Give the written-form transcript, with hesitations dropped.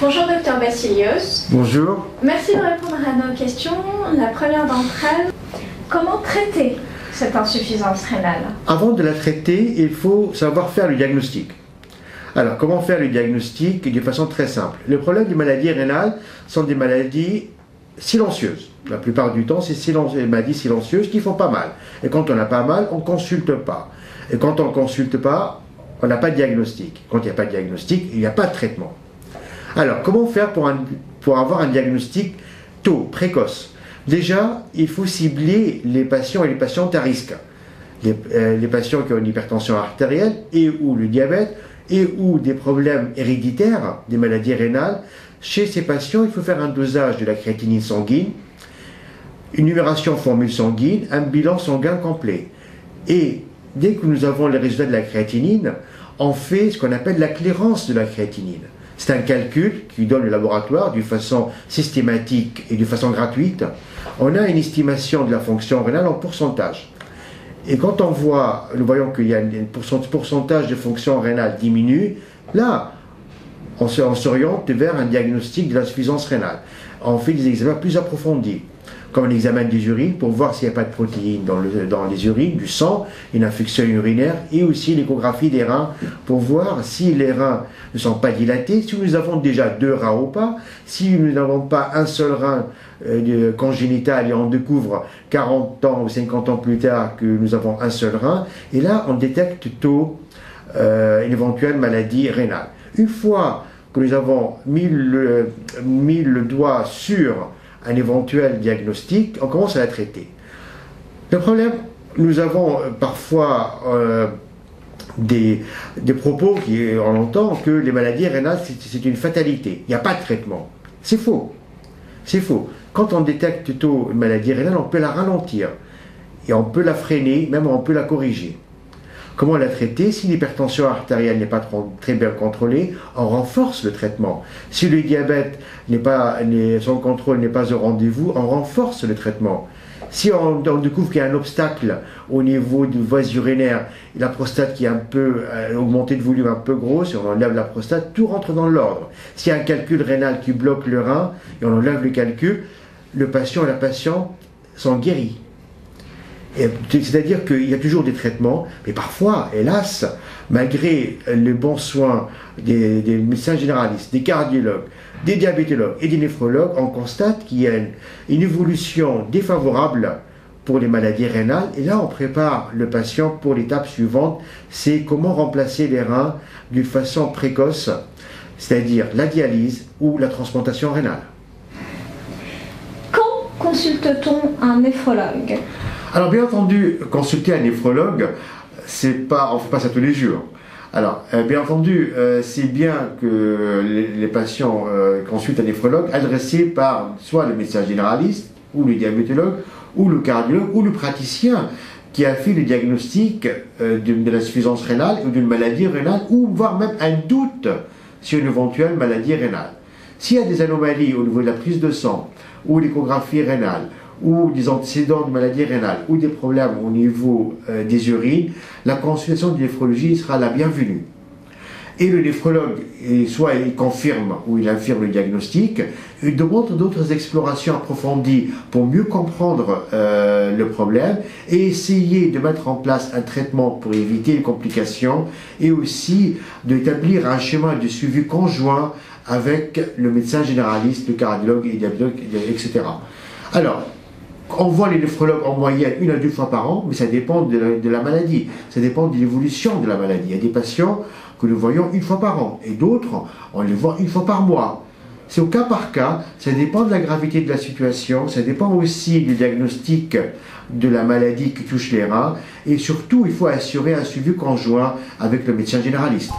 Bonjour Dr Vassilios. Bonjour. Merci de répondre à nos questions. La première d'entre elles, comment traiter cette insuffisance rénale? Avant de la traiter, il faut savoir faire le diagnostic. Alors, comment faire le diagnostic? De façon très simple. Le problème des maladies rénales sont des maladies silencieuses. La plupart du temps, c'est des maladies silencieuses qui font pas mal. Et quand on a pas mal, on ne consulte pas. Et quand on ne consulte pas, on n'a pas de diagnostic. Quand il n'y a pas de diagnostic, il n'y a pas de traitement. Alors, comment faire pour avoir un diagnostic tôt, précoce? Déjà, il faut cibler les patients et les patientes à risque. Les patients qui ont une hypertension artérielle et ou le diabète et ou des problèmes héréditaires, des maladies rénales. Chez ces patients, il faut faire un dosage de la créatinine sanguine, une numération formule sanguine, un bilan sanguin complet. Et dès que nous avons les résultats de la créatinine, on fait ce qu'on appelle la clairance de la créatinine. C'est un calcul qui donne le laboratoire d'une façon systématique et de façon gratuite. On a une estimation de la fonction rénale en pourcentage. Et quand nous voyons qu'il y a un pourcentage de fonction rénale diminue, là, on s'oriente vers un diagnostic de l'insuffisance rénale. On fait des examens plus approfondis, comme un examen des urines pour voir s'il n'y a pas de protéines dans les urines, du sang, une infection urinaire, et aussi l'échographie des reins pour voir si les reins ne sont pas dilatés, si nous avons déjà 2 reins ou pas, si nous n'avons pas un seul rein congénital et on découvre 40 ans ou 50 ans plus tard que nous avons un seul rein, et là on détecte tôt une éventuelle maladie rénale. Une fois que nous avons mis le doigt sur un éventuel diagnostic, on commence à la traiter. Le problème, nous avons parfois des propos on entend que les maladies rénales, c'est une fatalité. Il n'y a pas de traitement. C'est faux. C'est faux. Quand on détecte tôt une maladie rénale, on peut la ralentir. Et on peut la freiner, même on peut la corriger. Comment la traiter? Si l'hypertension artérielle n'est pas très bien contrôlée, on renforce le traitement. Si le diabète son contrôle n'est pas au rendez-vous, on renforce le traitement. Si on découvre qu'il y a un obstacle au niveau des voies urinaires, la prostate qui est un peu augmentée de volume, un peu grosse, et on enlève la prostate, tout rentre dans l'ordre. S'il y a un calcul rénal qui bloque le rein, et on enlève le calcul, le patient et la patiente sont guéris. C'est-à-dire qu'il y a toujours des traitements, mais parfois, hélas, malgré les bons soins des médecins généralistes, des cardiologues, des diabétologues et des néphrologues, on constate qu'il y a une évolution défavorable pour les maladies rénales. Et là, on prépare le patient pour l'étape suivante, c'est comment remplacer les reins d'une façon précoce, c'est-à-dire la dialyse ou la transplantation rénale. Quand consulte-t-on un néphrologue? Alors bien entendu, consulter un néphrologue, on ne fait pas ça tous les jours. Alors bien entendu, c'est bien que les patients consultent un néphrologue adressé par soit le médecin généraliste, ou le diabétologue, ou le cardiologue, ou le praticien qui a fait le diagnostic de l'insuffisance rénale ou d'une maladie rénale, ou voire même un doute sur une éventuelle maladie rénale. S'il y a des anomalies au niveau de la prise de sang, ou l'échographie rénale, ou des antécédents de maladies rénales, ou des problèmes au niveau des urines, la consultation de néphrologie sera la bienvenue. Et le néphrologue, soit il confirme ou il infirme le diagnostic, il demande d'autres explorations approfondies pour mieux comprendre le problème et essayer de mettre en place un traitement pour éviter les complications et aussi d'établir un schéma de suivi conjoint avec le médecin généraliste, le cardiologue et le diabétologue, etc. Alors, on voit les néphrologues en moyenne 1 à 2 fois par an, mais ça dépend de la maladie, ça dépend de l'évolution de la maladie. Il y a des patients que nous voyons 1 fois par an, et d'autres, on les voit 1 fois par mois. C'est au cas par cas, ça dépend de la gravité de la situation, ça dépend aussi du diagnostic de la maladie qui touche les reins, et surtout, il faut assurer un suivi conjoint avec le médecin généraliste.